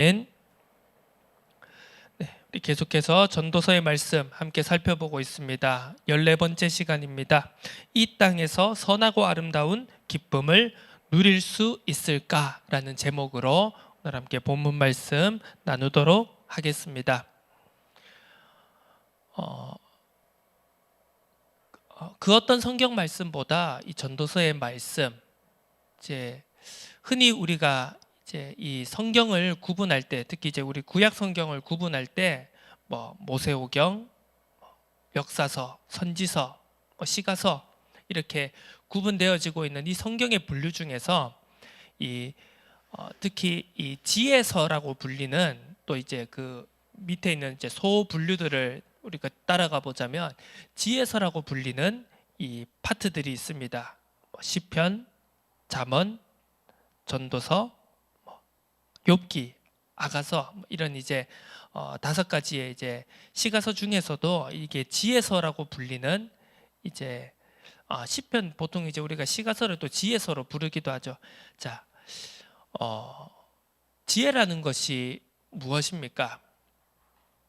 네, 우리 계속해서 전도서의 말씀 함께 살펴보고 있습니다. 14번째 시간입니다. 이 땅에서 선하고 아름다운 기쁨을 누릴 수 있을까라는 제목으로 오늘 함께 본문 말씀 나누도록 하겠습니다. 그 어떤 성경 말씀보다 이 전도서의 말씀, 이제 흔히 우리가 이제 이 성경을 구분할 때, 특히 이제 우리 구약 성경을 구분할 때 모세오경, 역사서, 선지서, 시가서 이렇게 구분되어지고 있는 이 성경의 분류 중에서 특히 이 지혜서라고 불리는, 또 이제 그 밑에 있는 이제 소 분류들을 우리가 따라가 보자면 지혜서라고 불리는 이 파트들이 있습니다. 시편, 잠언, 전도서, 욥기, 아가서 이런 이제 5가지의 이제 시가서 중에서도 이게 지혜서라고 불리는 이제 시편, 보통 이제 우리가 시가서를 또 지혜서로 부르기도 하죠. 자, 지혜라는 것이 무엇입니까?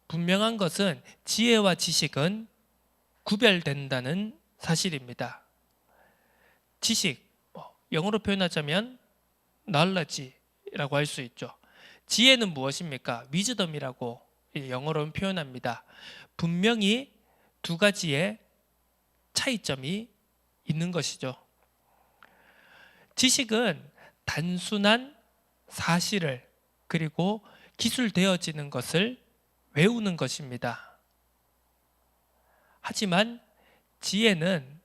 분명한 것은 지혜와 지식은 구별된다는 사실입니다. 지식, 영어로 표현하자면 knowledge라고 할 수 있죠. 지혜는 무엇입니까? wisdom이라고 영어로는 표현합니다. 분명히 2가지의 차이점이 있는 것이죠. 지식은 단순한 사실을, 그리고 기술되어지는 것을 외우는 것입니다. 하지만 지혜는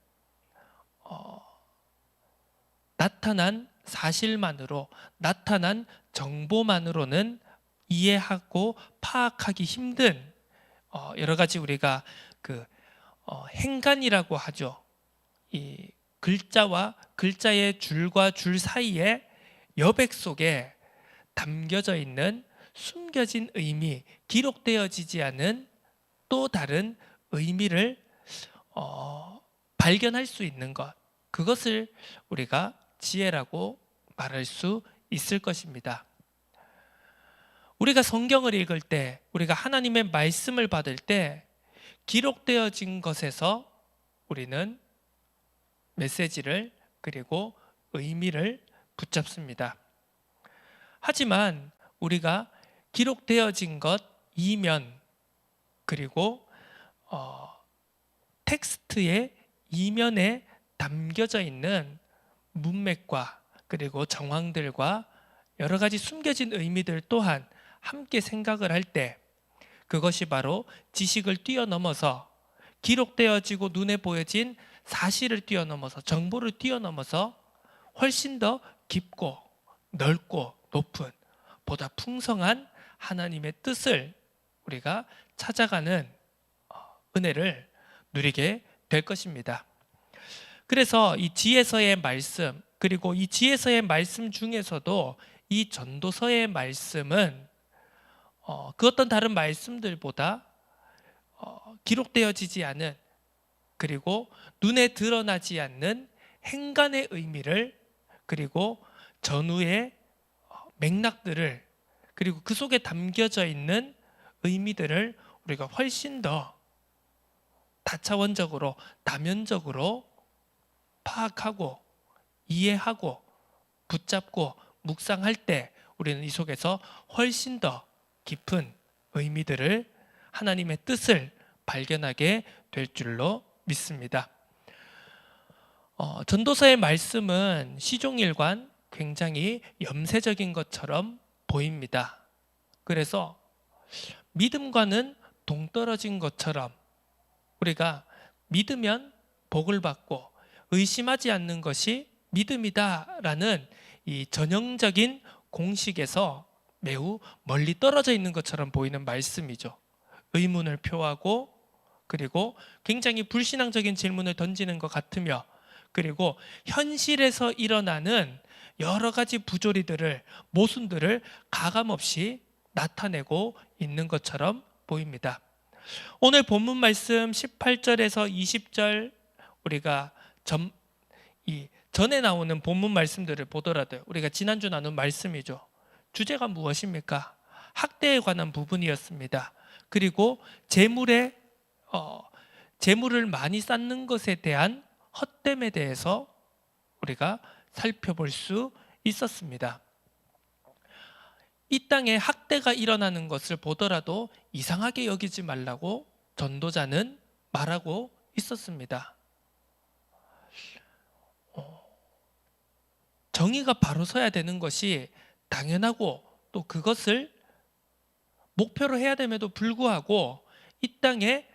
나타난 사실만으로, 나타난 정보만으로는 이해하고 파악하기 힘든 여러 가지 우리가 행간이라고 하죠. 이 글자와 글자의 줄과 줄 사이에 여백 속에 담겨져 있는 숨겨진 의미, 기록되어지지 않은 또 다른 의미를 발견할 수 있는 것, 그것을 우리가 지혜라고 말할 수 있을 것입니다. 우리가 성경을 읽을 때, 우리가 하나님의 말씀을 받을 때 기록되어진 것에서 우리는 메시지를, 그리고 의미를 붙잡습니다. 하지만 우리가 기록되어진 것 이면, 그리고 텍스트의 이면에 담겨져 있는 문맥과 그리고 정황들과 여러 가지 숨겨진 의미들 또한 함께 생각을 할 때, 그것이 바로 지식을 뛰어넘어서, 기록되어지고 눈에 보여진 사실을 뛰어넘어서, 정보를 뛰어넘어서 훨씬 더 깊고 넓고 높은, 보다 풍성한 하나님의 뜻을 우리가 찾아가는 은혜를 누리게 될 것입니다. 그래서 이 지혜서의 말씀, 그리고 이 지혜서의 말씀 중에서도 이 전도서의 말씀은 그 어떤 다른 말씀들보다 기록되어지지 않은, 그리고 눈에 드러나지 않는 행간의 의미를, 그리고 전후의 맥락들을, 그리고 그 속에 담겨져 있는 의미들을 우리가 훨씬 더 다차원적으로, 다면적으로 파악하고 이해하고 붙잡고 묵상할 때 우리는 이 속에서 훨씬 더 깊은 의미들을, 하나님의 뜻을 발견하게 될 줄로 믿습니다. 전도서의 말씀은 시종일관 굉장히 염세적인 것처럼 보입니다. 그래서 믿음과는 동떨어진 것처럼, 우리가 믿으면 복을 받고 의심하지 않는 것이 믿음이다라는 이 전형적인 공식에서 매우 멀리 떨어져 있는 것처럼 보이는 말씀이죠. 의문을 표하고, 그리고 굉장히 불신앙적인 질문을 던지는 것 같으며, 그리고 현실에서 일어나는 여러 가지 부조리들을, 모순들을 가감없이 나타내고 있는 것처럼 보입니다. 오늘 본문 말씀 18절에서 20절 우리가 전에 나오는 본문 말씀들을 보더라도, 우리가 지난주 나눈 말씀이죠. 주제가 무엇입니까? 학대에 관한 부분이었습니다. 그리고 재물을 많이 쌓는 것에 대한 헛됨에 대해서 우리가 살펴볼 수 있었습니다. 이 땅에 학대가 일어나는 것을 보더라도 이상하게 여기지 말라고 전도자는 말하고 있었습니다. 정의가 바로 서야 되는 것이 당연하고 또 그것을 목표로 해야 됨에도 불구하고 이 땅에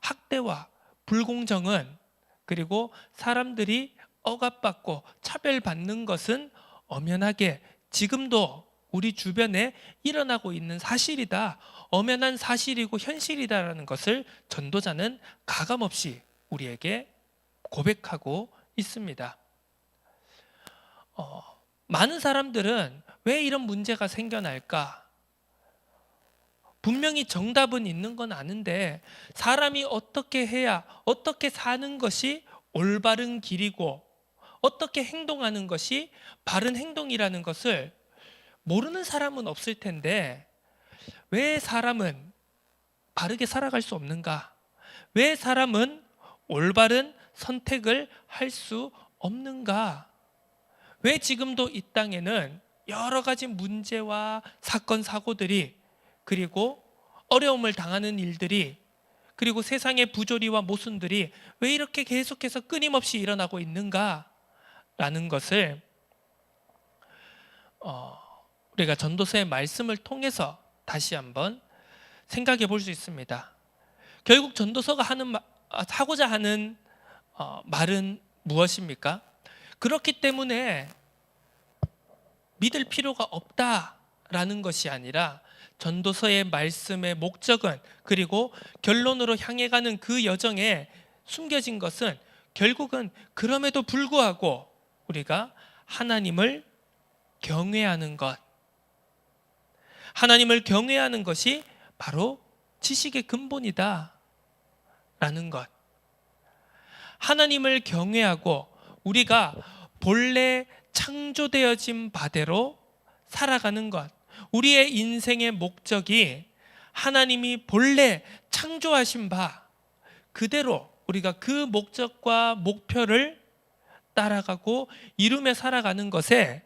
학대와 불공정은, 그리고 사람들이 억압받고 차별받는 것은 엄연하게 지금도 우리 주변에 일어나고 있는 사실이다, 엄연한 사실이고 현실이다라는 것을 전도자는 가감없이 우리에게 고백하고 있습니다. 많은 사람들은 왜 이런 문제가 생겨날까? 분명히 정답은 있는 건 아는데 사람이 어떻게 해야, 어떻게 사는 것이 올바른 길이고 어떻게 행동하는 것이 바른 행동이라는 것을 모르는 사람은 없을 텐데 왜 사람은 바르게 살아갈 수 없는가? 왜 사람은 올바른 선택을 할 수 없는가? 왜 지금도 이 땅에는 여러 가지 문제와 사건, 사고들이, 그리고 어려움을 당하는 일들이, 그리고 세상의 부조리와 모순들이 왜 이렇게 계속해서 끊임없이 일어나고 있는가? 라는 것을 우리가 전도서의 말씀을 통해서 다시 한번 생각해 볼 수 있습니다. 결국 전도서가 하고자 하는 말은 무엇입니까? 그렇기 때문에 믿을 필요가 없다라는 것이 아니라 전도서의 말씀의 목적은, 그리고 결론으로 향해 가는 그 여정에 숨겨진 것은 결국은 그럼에도 불구하고 우리가 하나님을 경외하는 것, 하나님을 경외하는 것이 바로 지식의 근본이다 라는 것. 하나님을 경외하고 우리가 본래 창조되어진 바대로 살아가는 것, 우리의 인생의 목적이 하나님이 본래 창조하신 바 그대로 우리가 그 목적과 목표를 따라가고 이루며 살아가는 것에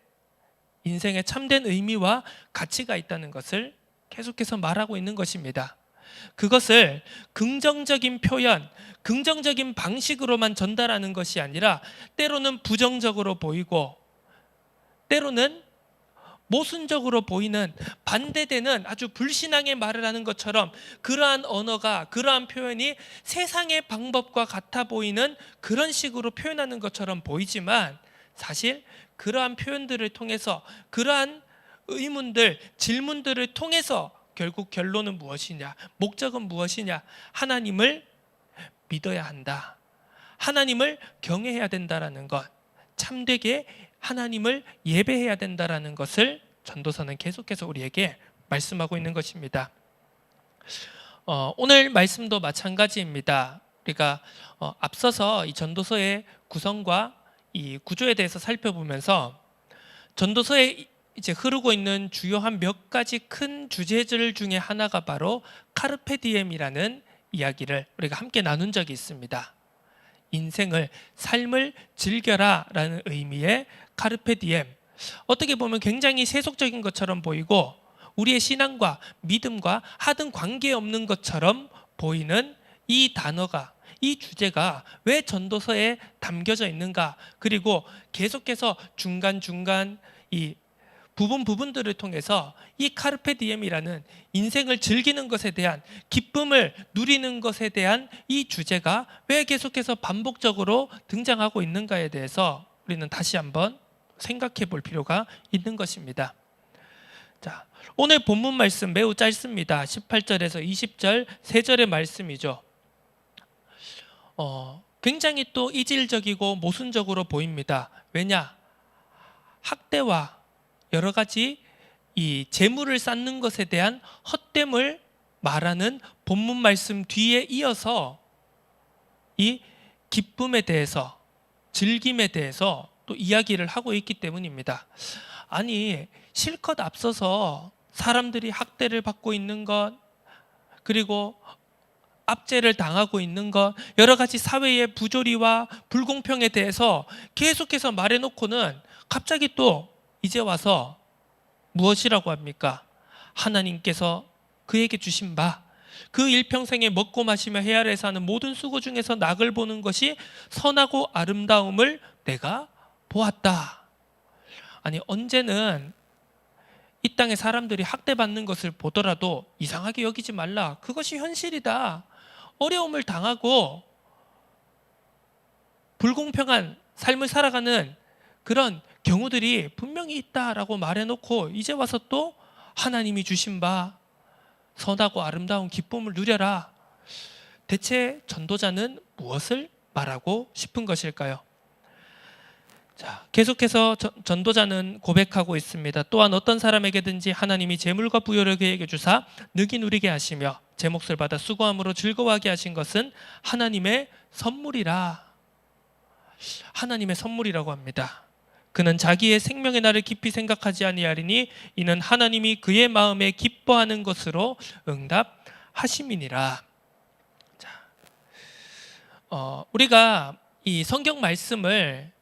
인생의 참된 의미와 가치가 있다는 것을 계속해서 말하고 있는 것입니다. 그것을 긍정적인 표현, 긍정적인 방식으로만 전달하는 것이 아니라 때로는 부정적으로 보이고 때로는 모순적으로 보이는, 반대되는 아주 불신앙의 말을 하는 것처럼 그러한 언어가, 그러한 표현이 세상의 방법과 같아 보이는 그런 식으로 표현하는 것처럼 보이지만 사실 그러한 표현들을 통해서, 그러한 의문들, 질문들을 통해서 결국 결론은 무엇이냐, 목적은 무엇이냐, 하나님을 믿어야 한다, 하나님을 경외해야 된다라는 것, 참되게 하나님을 예배해야 된다라는 것을 전도서는 계속해서 우리에게 말씀하고 있는 것입니다. 오늘 말씀도 마찬가지입니다. 우리가 앞서서 이 전도서의 구성과 이 구조에 대해서 살펴보면서 전도서에 이제 흐르고 있는 주요한 몇 가지 큰 주제들 중에 하나가 바로 카르페 디엠이라는 이야기를 우리가 함께 나눈 적이 있습니다. 인생을, 삶을 즐겨라 라는 의미의 카르페 디엠, 어떻게 보면 굉장히 세속적인 것처럼 보이고 우리의 신앙과 믿음과 하등 관계없는 것처럼 보이는 이 단어가, 이 주제가 왜 전도서에 담겨져 있는가, 그리고 계속해서 중간중간 이 부분들을 통해서 이 카르페 디엠이라는 인생을 즐기는 것에 대한, 기쁨을 누리는 것에 대한 이 주제가 왜 계속해서 반복적으로 등장하고 있는가에 대해서 우리는 다시 한번 생각해 볼 필요가 있는 것입니다. 자, 오늘 본문 말씀 매우 짧습니다. 18절에서 20절 3절의 말씀이죠. 굉장히 또 이질적이고 모순적으로 보입니다. 왜냐? 학대와 여러 가지 이 재물을 쌓는 것에 대한 헛됨을 말하는 본문 말씀 뒤에 이어서 이 기쁨에 대해서, 즐김에 대해서 또 이야기를 하고 있기 때문입니다. 아니, 실컷 앞서서 사람들이 학대를 받고 있는 것, 그리고 압제를 당하고 있는 것, 여러 가지 사회의 부조리와 불공평에 대해서 계속해서 말해놓고는 갑자기 또 이제 와서 무엇이라고 합니까? 하나님께서 그에게 주신 바, 그 일평생에 먹고 마시며 헤아려 사는 모든 수고 중에서 낙을 보는 것이 선하고 아름다움을 내가 보았다. 아니, 언제는 이 땅에 사람들이 학대받는 것을 보더라도 이상하게 여기지 말라. 그것이 현실이다. 어려움을 당하고 불공평한 삶을 살아가는 그런 경우들이 분명히 있다라고 말해놓고 이제 와서 또 하나님이 주신 바 선하고 아름다운 기쁨을 누려라. 대체 전도자는 무엇을 말하고 싶은 것일까요? 자, 계속해서 전도자는 고백하고 있습니다. 또한 어떤 사람에게든지 하나님이 재물과 부여를 그에게 주사 능히 누리게 하시며 제 몫을 받아 수고함으로 즐거워하게 하신 것은 하나님의 선물이라. 하나님의 선물이라고 합니다. 그는 자기의 생명의 날을 깊이 생각하지 아니하리니 이는 하나님이 그의 마음에 기뻐하는 것으로 응답하심이니라. 자, 우리가 이 성경 말씀을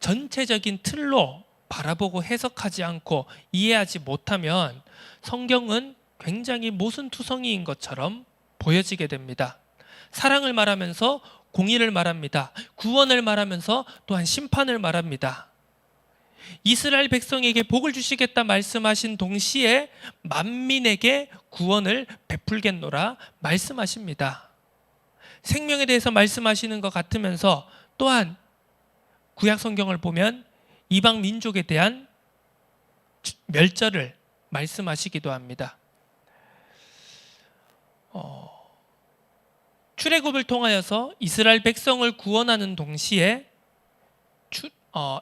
전체적인 틀로 바라보고 해석하지 않고 이해하지 못하면 성경은 굉장히 모순투성이인 것처럼 보여지게 됩니다. 사랑을 말하면서 공의를 말합니다. 구원을 말하면서 또한 심판을 말합니다. 이스라엘 백성에게 복을 주시겠다 말씀하신 동시에 만민에게 구원을 베풀겠노라 말씀하십니다. 생명에 대해서 말씀하시는 것 같으면서 또한 구약 성경을 보면 이방 민족에 대한 멸절을 말씀하시기도 합니다. 출애굽을 통하여서 이스라엘 백성을 구원하는 동시에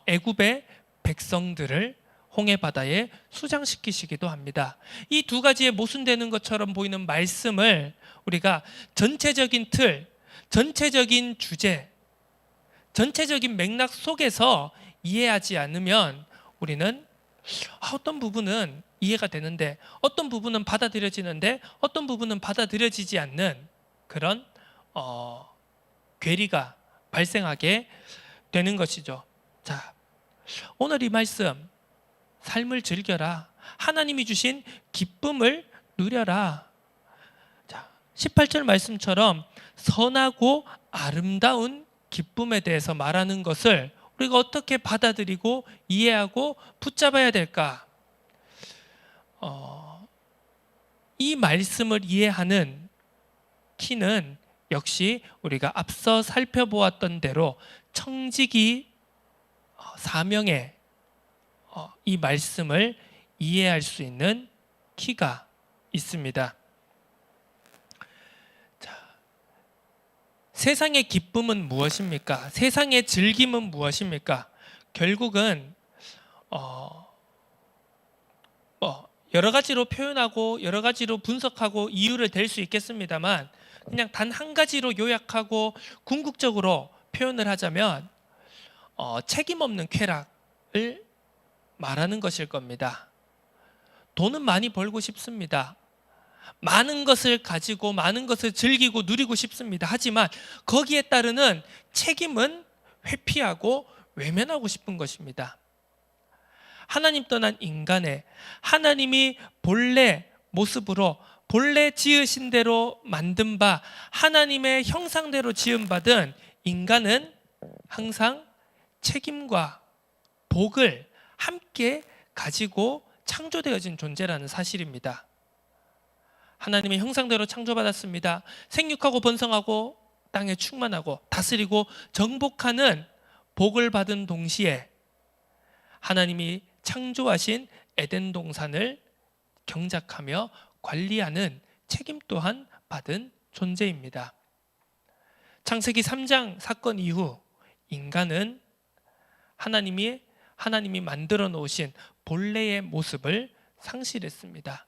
애굽의 백성들을 홍해 바다에 수장시키시기도 합니다. 이 두 가지에 모순되는 것처럼 보이는 말씀을 우리가 전체적인 틀, 전체적인 주제, 전체적인 맥락 속에서 이해하지 않으면 우리는 어떤 부분은 이해가 되는데 어떤 부분은 받아들여지는데 어떤 부분은 받아들여지지 않는 그런 괴리가 발생하게 되는 것이죠. 자, 오늘 이 말씀, 삶을 즐겨라. 하나님이 주신 기쁨을 누려라. 자, 18절 말씀처럼 선하고 아름다운 기쁨에 대해서 말하는 것을 우리가 어떻게 받아들이고 이해하고 붙잡아야 될까? 이 말씀을 이해하는 키는 역시 우리가 앞서 살펴보았던 대로 청지기 사명의 이 말씀을 이해할 수 있는 키가 있습니다. 자, 세상의 기쁨은 무엇입니까? 세상의 즐김은 무엇입니까? 결국은 여러 가지로 표현하고 여러 가지로 분석하고 이유를 댈 수 있겠습니다만 그냥 단 한 가지로 요약하고 궁극적으로 표현을 하자면 책임 없는 쾌락을 말하는 것일 겁니다. 돈은 많이 벌고 싶습니다. 많은 것을 가지고 많은 것을 즐기고 누리고 싶습니다. 하지만 거기에 따르는 책임은 회피하고 외면하고 싶은 것입니다. 하나님 떠난 인간의 하나님이 본래 모습으로 본래 지으신 대로 만든 바 하나님의 형상대로 지음받은 인간은 항상 책임과 복을 함께 가지고 창조되어진 존재라는 사실입니다. 하나님의 형상대로 창조받았습니다. 생육하고 번성하고 땅에 충만하고 다스리고 정복하는 복을 받은 동시에 하나님이 창조하신 에덴 동산을 경작하며 관리하는 책임 또한 받은 존재입니다. 창세기 3장 사건 이후 인간은 하나님이 만들어 놓으신 본래의 모습을 상실했습니다.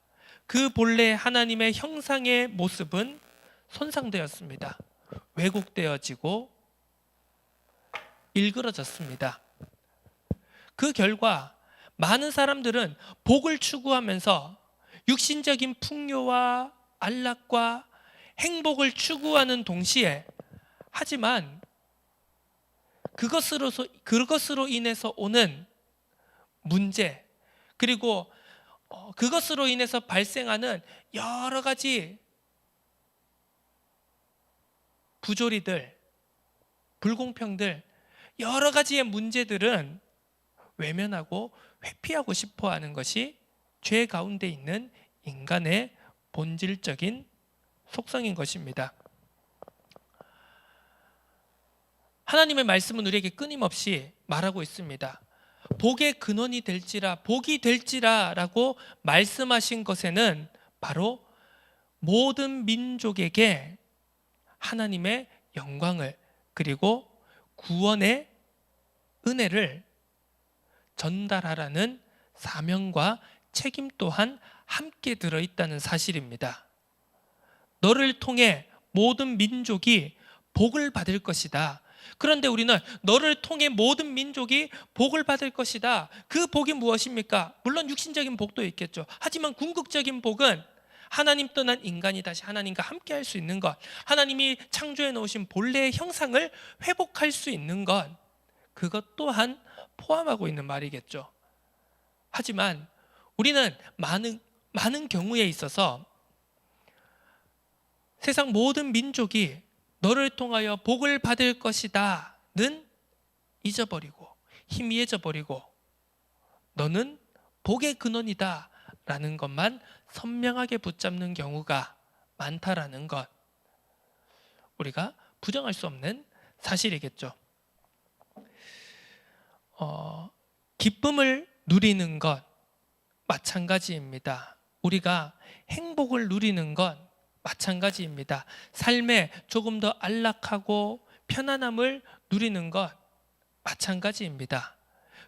그 본래 하나님의 형상의 모습은 손상되었습니다. 왜곡되어지고 일그러졌습니다. 그 결과 많은 사람들은 복을 추구하면서 육신적인 풍요와 안락과 행복을 추구하는 동시에, 하지만 그것으로 인해서 오는 문제, 그리고 그것으로 인해서 발생하는 여러 가지 부조리들, 불공평들, 여러 가지의 문제들은 외면하고 회피하고 싶어 하는 것이 죄 가운데 있는 인간의 본질적인 속성인 것입니다. 하나님의 말씀은 우리에게 끊임없이 말하고 있습니다. 복의 근원이 될지라, 복이 될지라 라고 말씀하신 것에는 바로 모든 민족에게 하나님의 영광을, 그리고 구원의 은혜를 전달하라는 사명과 책임 또한 함께 들어있다는 사실입니다. 너를 통해 모든 민족이 복을 받을 것이다. 그런데 우리는 너를 통해 모든 민족이 복을 받을 것이다. 그 복이 무엇입니까? 물론 육신적인 복도 있겠죠. 하지만 궁극적인 복은 하나님 떠난 인간이 다시 하나님과 함께 할 수 있는 것, 하나님이 창조해 놓으신 본래의 형상을 회복할 수 있는 것, 그것 또한 포함하고 있는 말이겠죠. 하지만 우리는 많은 경우에 있어서 세상 모든 민족이 너를 통하여 복을 받을 것이다는 잊어버리고 희미해져 버리고, 너는 복의 근원이다 라는 것만 선명하게 붙잡는 경우가 많다라는 것, 우리가 부정할 수 없는 사실이겠죠. 기쁨을 누리는 것 마찬가지입니다. 우리가 행복을 누리는 것 마찬가지입니다. 삶에 조금 더 안락하고 편안함을 누리는 것 마찬가지입니다.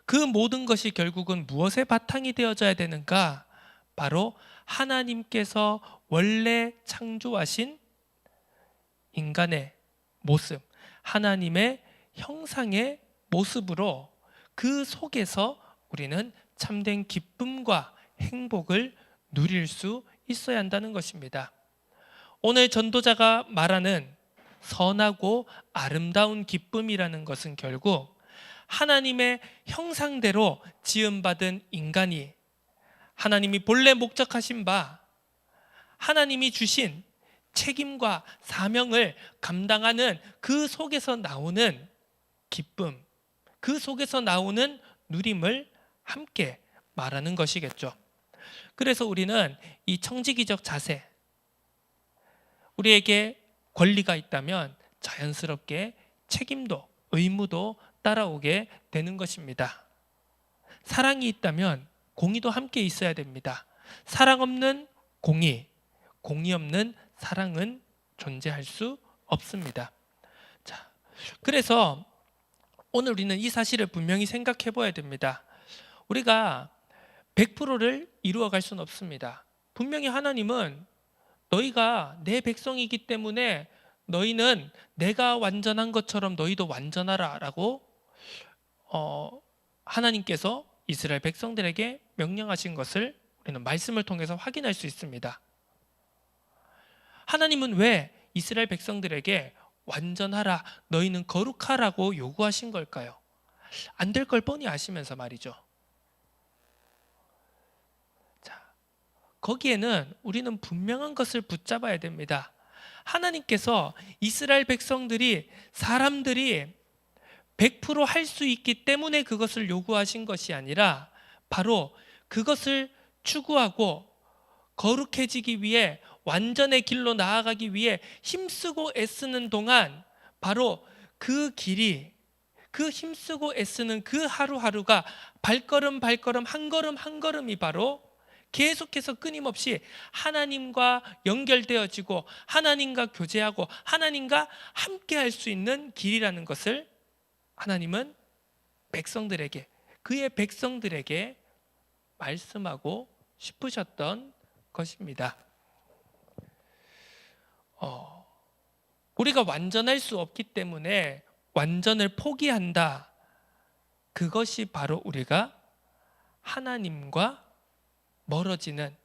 그 모든 것이 결국은 무엇의 바탕이 되어져야 되는가? 바로 하나님께서 원래 창조하신 인간의 모습, 하나님의 형상의 모습으로 그 속에서 우리는 참된 기쁨과 행복을 누릴 수 있어야 한다는 것입니다. 오늘 전도자가 말하는 선하고 아름다운 기쁨이라는 것은 결국 하나님의 형상대로 지음받은 인간이 하나님이 본래 목적하신 바, 하나님이 주신 책임과 사명을 감당하는 그 속에서 나오는 기쁨, 그 속에서 나오는 누림을 함께 말하는 것이겠죠. 그래서 우리는 이 청지기적 자세, 우리에게 권리가 있다면 자연스럽게 책임도 의무도 따라오게 되는 것입니다. 사랑이 있다면 공의도 함께 있어야 됩니다. 사랑 없는 공의, 공의 없는 사랑은 존재할 수 없습니다. 자, 그래서 오늘 우리는 이 사실을 분명히 생각해 봐야 됩니다. 우리가 100%를 이루어갈 수는 없습니다. 분명히 하나님은 너희가 내 백성이기 때문에 너희는 내가 완전한 것처럼 너희도 완전하라 라고 하나님께서 이스라엘 백성들에게 명령하신 것을 우리는 말씀을 통해서 확인할 수 있습니다. 하나님은 왜 이스라엘 백성들에게 완전하라, 너희는 거룩하라고 요구하신 걸까요? 안 될 걸 뻔히 아시면서 말이죠. 자, 거기에는 우리는 분명한 것을 붙잡아야 됩니다. 하나님께서 이스라엘 백성들이, 사람들이 100% 할 수 있기 때문에 그것을 요구하신 것이 아니라 바로 그것을 추구하고 거룩해지기 위해, 완전의 길로 나아가기 위해 힘쓰고 애쓰는 동안 바로 그 길이, 그 힘쓰고 애쓰는 그 하루하루가 발걸음 한 걸음 한 걸음이 바로 계속해서 끊임없이 하나님과 연결되어지고 하나님과 교제하고 하나님과 함께 할 수 있는 길이라는 것을 하나님은 백성들에게, 그의 백성들에게 말씀하고 싶으셨던 것입니다. 우리가 완전할 수 없기 때문에 완전을 포기한다. 그것이 바로 우리가 하나님과 멀어지는,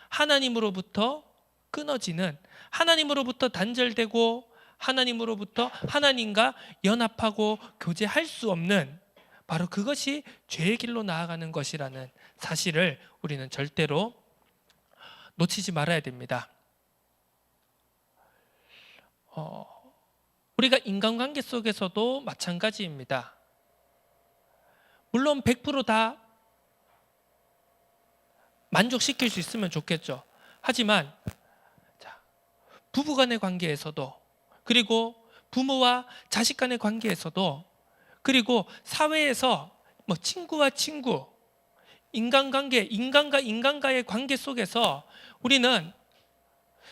하나님으로부터 끊어지는, 하나님으로부터 단절되고 하나님으로부터 하나님과 연합하고 교제할 수 없는, 바로 그것이 죄의 길로 나아가는 것이라는 사실을 우리는 절대로 놓치지 말아야 됩니다. 우리가 인간관계 속에서도 마찬가지입니다. 물론 100%다 만족시킬 수 있으면 좋겠죠. 하지만 부부간의 관계에서도, 그리고 부모와 자식 간의 관계에서도, 그리고 사회에서 친구와 친구, 인간관계, 인간과 인간과의 관계 속에서 우리는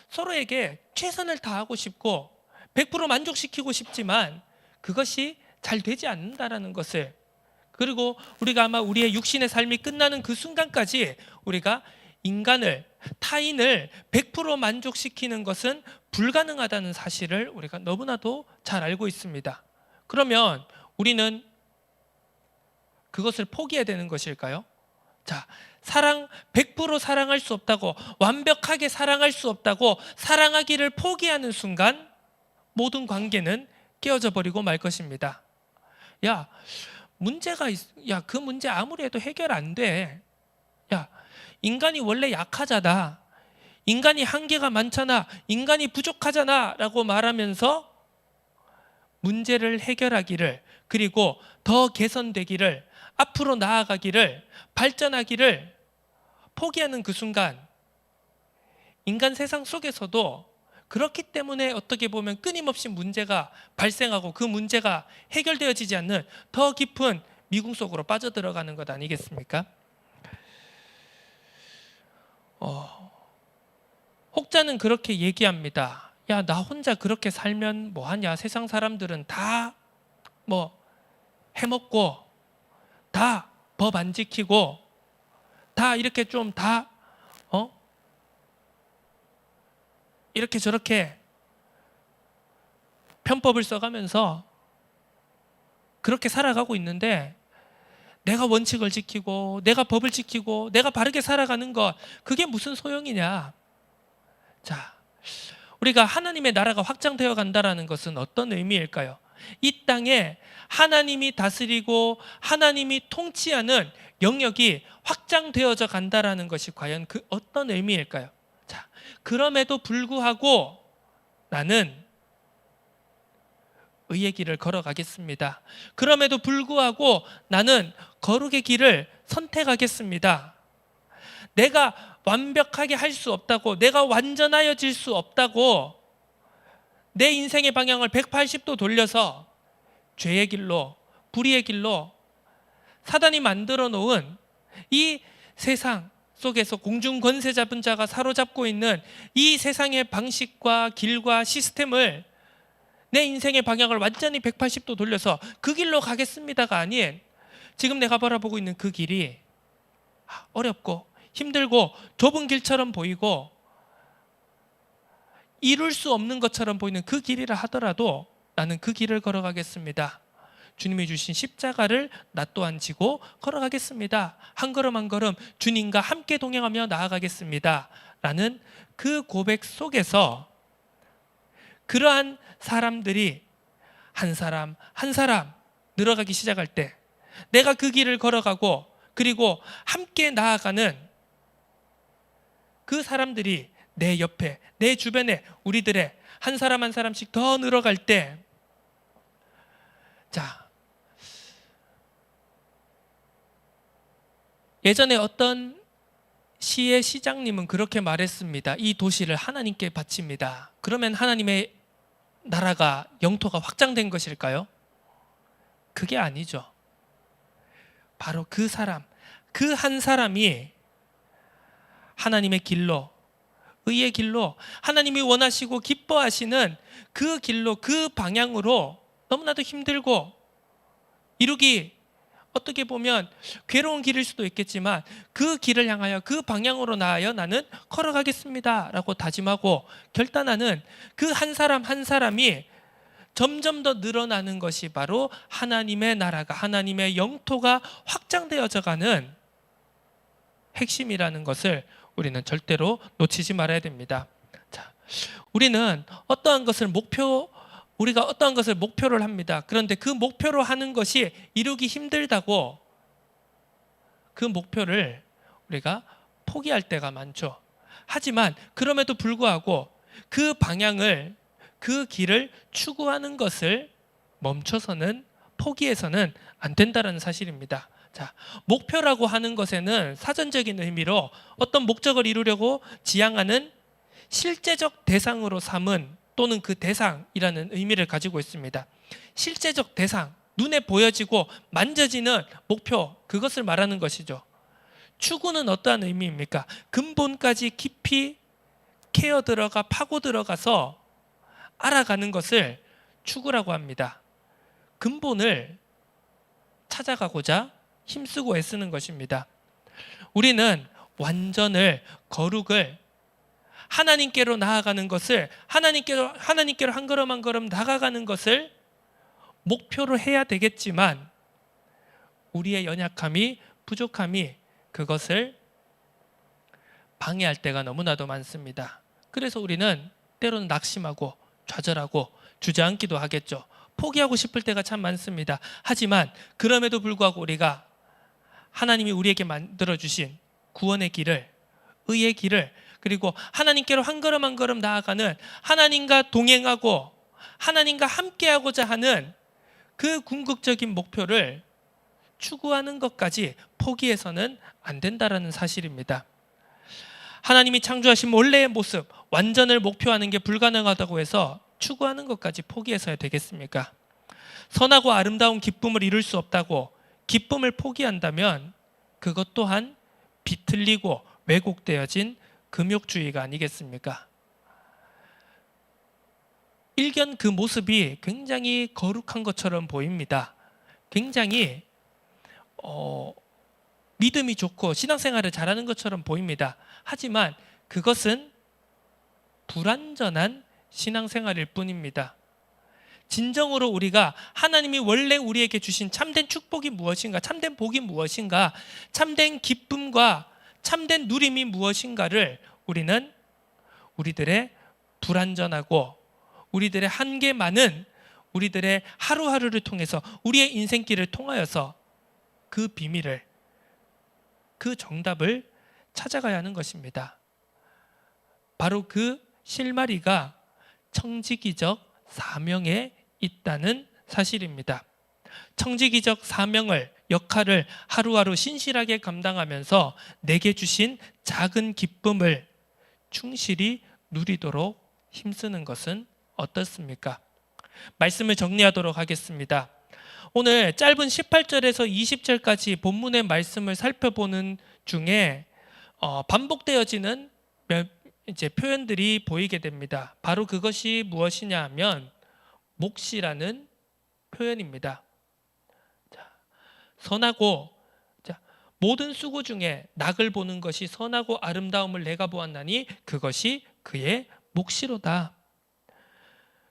서로에게 최선을 다하고 싶고 100% 만족시키고 싶지만 그것이 잘 되지 않는다라는 것을, 그리고 우리가 아마 우리의 육신의 삶이 끝나는 그 순간까지 우리가 인간을, 타인을 100% 만족시키는 것은 불가능하다는 사실을 우리가 너무나도 잘 알고 있습니다. 그러면 우리는 그것을 포기해야 되는 것일까요? 자, 100% 사랑할 수 없다고, 완벽하게 사랑할 수 없다고 사랑하기를 포기하는 순간 모든 관계는 깨어져 버리고 말 것입니다. 그 문제 아무리 해도 해결 안 돼. 인간이 원래 약하잖아. 인간이 한계가 많잖아. 인간이 부족하잖아. 라고 말하면서 문제를 해결하기를, 그리고 더 개선되기를, 앞으로 나아가기를, 발전하기를 포기하는 그 순간, 인간 세상 속에서도 그렇기 때문에 어떻게 보면 끊임없이 문제가 발생하고 그 문제가 해결되어지지 않는 더 깊은 미궁 속으로 빠져들어가는 것 아니겠습니까? 혹자는 그렇게 얘기합니다. 나 혼자 그렇게 살면 뭐하냐? 세상 사람들은 다 해먹고, 다 법 안 지키고, 다 이렇게 이렇게 저렇게 편법을 써가면서 그렇게 살아가고 있는데, 내가 원칙을 지키고 내가 법을 지키고 내가 바르게 살아가는 것, 그게 무슨 소용이냐? 자, 우리가 하나님의 나라가 확장되어 간다라는 것은 어떤 의미일까요? 이 땅에 하나님이 다스리고 하나님이 통치하는 영역이 확장되어져 간다라는 것이 과연 그 어떤 의미일까요? 자, 그럼에도 불구하고 나는 의의 길을 걸어가겠습니다. 그럼에도 불구하고 나는 거룩의 길을 선택하겠습니다. 내가 완벽하게 할 수 없다고, 내가 완전하여질 수 없다고 내 인생의 방향을 180도 돌려서 죄의 길로, 불의의 길로, 사단이 만들어 놓은 이 세상 속에서 공중 권세 잡은 자가 사로잡고 있는 이 세상의 방식과 길과 시스템을, 내 인생의 방향을 완전히 180도 돌려서 그 길로 가겠습니다가 아닌, 지금 내가 바라보고 있는 그 길이 어렵고 힘들고 좁은 길처럼 보이고 이룰 수 없는 것처럼 보이는 그 길이라 하더라도 나는 그 길을 걸어가겠습니다. 주님이 주신 십자가를 나 또한 지고 걸어가겠습니다. 한 걸음 한 걸음 주님과 함께 동행하며 나아가겠습니다. 라는 그 고백 속에서 그러한 사람들이 한 사람 한 사람 늘어가기 시작할 때, 내가 그 길을 걸어가고 그리고 함께 나아가는 그 사람들이 내 옆에, 내 주변에, 우리들의 한 사람 한 사람씩 더 늘어갈 때, 자, 예전에 어떤 시의 시장님은 그렇게 말했습니다. 이 도시를 하나님께 바칩니다. 그러면 하나님의 나라가, 영토가 확장된 것일까요? 그게 아니죠. 바로 그 사람, 그 한 사람이 하나님의 길로, 의의 길로, 하나님이 원하시고 기뻐하시는 그 길로, 그 방향으로, 너무나도 힘들고 이루기 어떻게 보면 괴로운 길일 수도 있겠지만 그 길을 향하여, 그 방향으로 나아여 나는 걸어가겠습니다 라고 다짐하고 결단하는 그 한 사람 한 사람이 점점 더 늘어나는 것이 바로 하나님의 나라가, 하나님의 영토가 확장되어져 가는 핵심이라는 것을 우리는 절대로 놓치지 말아야 됩니다. 자, 우리가 어떠한 것을 목표를 합니다. 그런데 그 목표로 하는 것이 이루기 힘들다고 그 목표를 우리가 포기할 때가 많죠. 하지만 그럼에도 불구하고 그 방향을, 그 길을 추구하는 것을 멈춰서는, 포기해서는 안 된다는 사실입니다. 자, 목표라고 하는 것에는 사전적인 의미로 어떤 목적을 이루려고 지향하는 실제적 대상으로 삼은 또는 그 대상이라는 의미를 가지고 있습니다. 실제적 대상, 눈에 보여지고 만져지는 목표, 그것을 말하는 것이죠. 추구는 어떠한 의미입니까? 근본까지 깊이 캐어 들어가, 파고 들어가서 알아가는 것을 추구라고 합니다. 근본을 찾아가고자 힘쓰고 애쓰는 것입니다. 우리는 완전을, 거룩을, 하나님께로 나아가는 것을, 하나님께로 한 걸음 한 걸음 다가가는 것을 목표로 해야 되겠지만 우리의 연약함이, 부족함이 그것을 방해할 때가 너무나도 많습니다. 그래서 우리는 때로는 낙심하고 좌절하고 주저앉기도 하겠죠. 포기하고 싶을 때가 참 많습니다. 하지만 그럼에도 불구하고 우리가 하나님이 우리에게 만들어주신 구원의 길을, 의의 길을, 그리고 하나님께로 한 걸음 한 걸음 나아가는, 하나님과 동행하고 하나님과 함께하고자 하는 그 궁극적인 목표를 추구하는 것까지 포기해서는 안 된다는 사실입니다. 하나님이 창조하신 원래의 모습, 완전을 목표하는 게 불가능하다고 해서 추구하는 것까지 포기해서야 되겠습니까? 선하고 아름다운 기쁨을 이룰 수 없다고 기쁨을 포기한다면 그것 또한 비틀리고 왜곡되어진 금욕주의가 아니겠습니까? 일견 그 모습이 굉장히 거룩한 것처럼 보입니다. 굉장히 믿음이 좋고 신앙생활을 잘하는 것처럼 보입니다. 하지만 그것은 불완전한 신앙생활일 뿐입니다. 진정으로 우리가 하나님이 원래 우리에게 주신 참된 축복이 무엇인가, 참된 복이 무엇인가, 참된 기쁨과 참된 누림이 무엇인가를 우리는 우리들의 불완전하고 우리들의 한계 많은 우리들의 하루하루를 통해서, 우리의 인생길을 통하여서 그 비밀을, 그 정답을 찾아가야 하는 것입니다. 바로 그 실마리가 청지기적 사명에 있다는 사실입니다. 청지기적 사명을, 역할을 하루하루 신실하게 감당하면서 내게 주신 작은 기쁨을 충실히 누리도록 힘쓰는 것은 어떻습니까? 말씀을 정리하도록 하겠습니다. 오늘 짧은 18절에서 20절까지 본문의 말씀을 살펴보는 중에 반복되어지는 이제 표현들이 보이게 됩니다. 바로 그것이 무엇이냐 하면 몫이라는 표현입니다. 선하고, 모든 수고 중에 낙을 보는 것이 선하고 아름다움을 내가 보았나니 그것이 그의 몫이로다.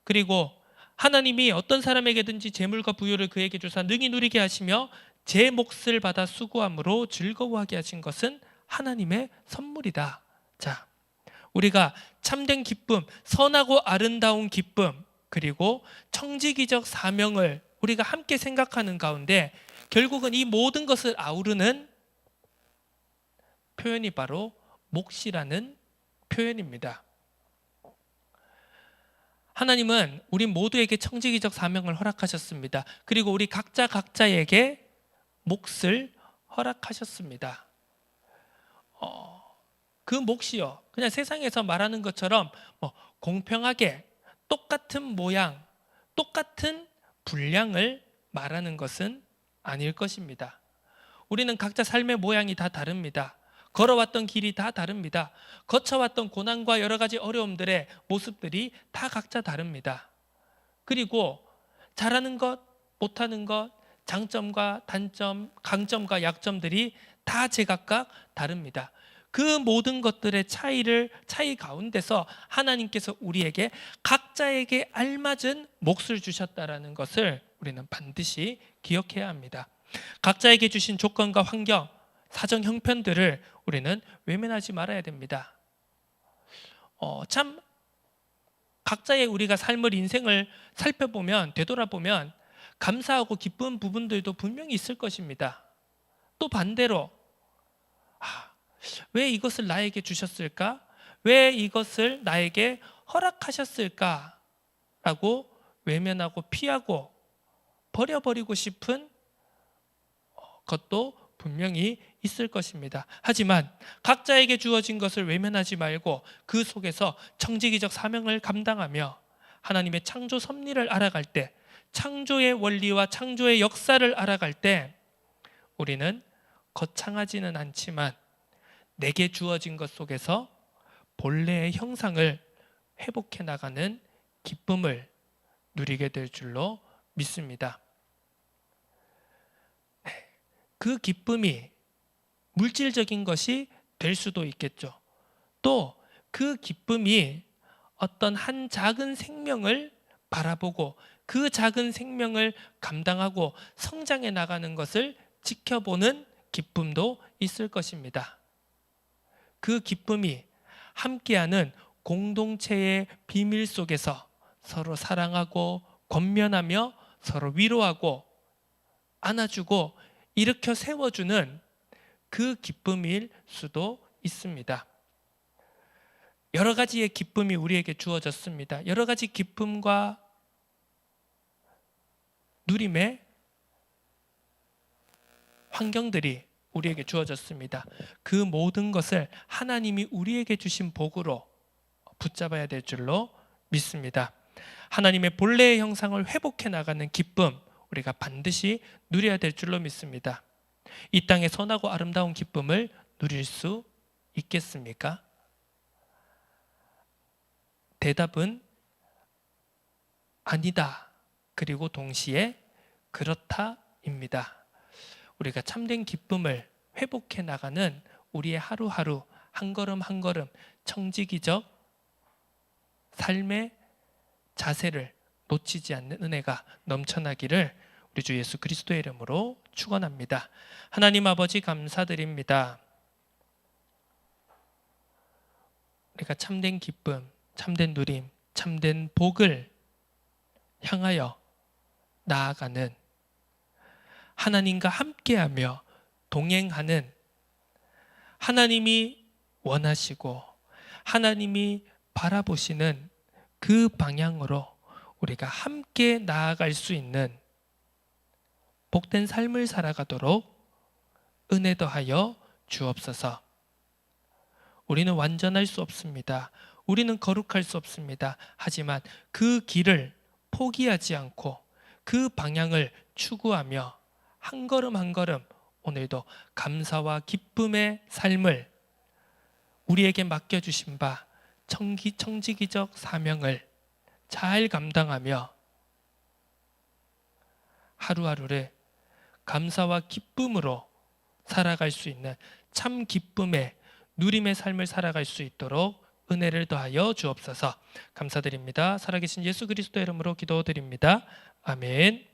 그리고 하나님이 어떤 사람에게든지 재물과 부유를 그에게 주사 능히 누리게 하시며 제 몫을 받아 수고함으로 즐거워하게 하신 것은 하나님의 선물이다. 자, 우리가 참된 기쁨, 선하고 아름다운 기쁨, 그리고 청지기적 사명을 우리가 함께 생각하는 가운데 결국은 이 모든 것을 아우르는 표현이 바로 몫이라는 표현입니다. 하나님은 우리 모두에게 청지기적 사명을 허락하셨습니다. 그리고 우리 각자에게 몫을 허락하셨습니다. 그 몫이요, 그냥 세상에서 말하는 것처럼 공평하게 똑같은 모양, 똑같은 분량을 말하는 것은 아닐 것입니다. 우리는 각자 삶의 모양이 다 다릅니다. 걸어왔던 길이 다 다릅니다. 거쳐왔던 고난과 여러 가지 어려움들의 모습들이 다 각자 다릅니다. 그리고 잘하는 것, 못하는 것, 장점과 단점, 강점과 약점들이 다 제각각 다릅니다. 그 모든 것들의 차이 가운데서 하나님께서 우리에게 각자에게 알맞은 몫을 주셨다라는 것을 우리는 반드시 기억해야 합니다. 각자에게 주신 조건과 환경, 사정 형편들을 우리는 외면하지 말아야 됩니다. 참 각자의 우리가 삶을 인생을 살펴보면 되돌아보면 감사하고 기쁜 부분들도 분명히 있을 것입니다. 또 반대로 왜 이것을 나에게 주셨을까? 왜 이것을 나에게 허락하셨을까? 라고 외면하고 피하고 버려버리고 싶은 것도 분명히 있을 것입니다. 하지만 각자에게 주어진 것을 외면하지 말고 그 속에서 청지기적 사명을 감당하며 하나님의 창조 섭리를 알아갈 때, 창조의 원리와 창조의 역사를 알아갈 때 우리는 거창하지는 않지만 내게 주어진 것 속에서 본래의 형상을 회복해 나가는 기쁨을 누리게 될 줄로 믿습니다. 그 기쁨이 물질적인 것이 될 수도 있겠죠. 또 그 기쁨이 어떤 한 작은 생명을 바라보고 그 작은 생명을 감당하고 성장해 나가는 것을 지켜보는 기쁨도 있을 것입니다. 그 기쁨이 함께하는 공동체의 비밀 속에서 서로 사랑하고 권면하며 서로 위로하고 안아주고 일으켜 세워주는 그 기쁨일 수도 있습니다. 여러 가지의 기쁨이 우리에게 주어졌습니다. 여러 가지 기쁨과 누림의 환경들이 우리에게 주어졌습니다. 그 모든 것을 하나님이 우리에게 주신 복으로 붙잡아야 될 줄로 믿습니다. 하나님의 본래의 형상을 회복해 나가는 기쁨, 우리가 반드시 누려야 될 줄로 믿습니다. 이 땅의 선하고 아름다운 기쁨을 누릴 수 있겠습니까? 대답은 아니다. 그리고 동시에 그렇다입니다. 우리가 참된 기쁨을 회복해 나가는 우리의 하루하루 한 걸음 한 걸음 청지기적 삶의 자세를 놓치지 않는 은혜가 넘쳐나기를 우리 주 예수 그리스도의 이름으로 축원합니다. 하나님 아버지 감사드립니다. 우리가 참된 기쁨, 참된 누림, 참된 복을 향하여 나아가는 하나님과 함께하며 동행하는 하나님이 원하시고 하나님이 바라보시는 그 방향으로 우리가 함께 나아갈 수 있는 복된 삶을 살아가도록 은혜 더하여 주옵소서. 우리는 완전할 수 없습니다. 우리는 거룩할 수 없습니다. 하지만 그 길을 포기하지 않고 그 방향을 추구하며 한 걸음 한 걸음 오늘도 감사와 기쁨의 삶을 우리에게 맡겨주신 바 청지기적 사명을 잘 감당하며 하루하루를 감사와 기쁨으로 살아갈 수 있는 참 기쁨의 누림의 삶을 살아갈 수 있도록 은혜를 더하여 주옵소서. 감사드립니다. 살아계신 예수 그리스도의 이름으로 기도드립니다. 아멘.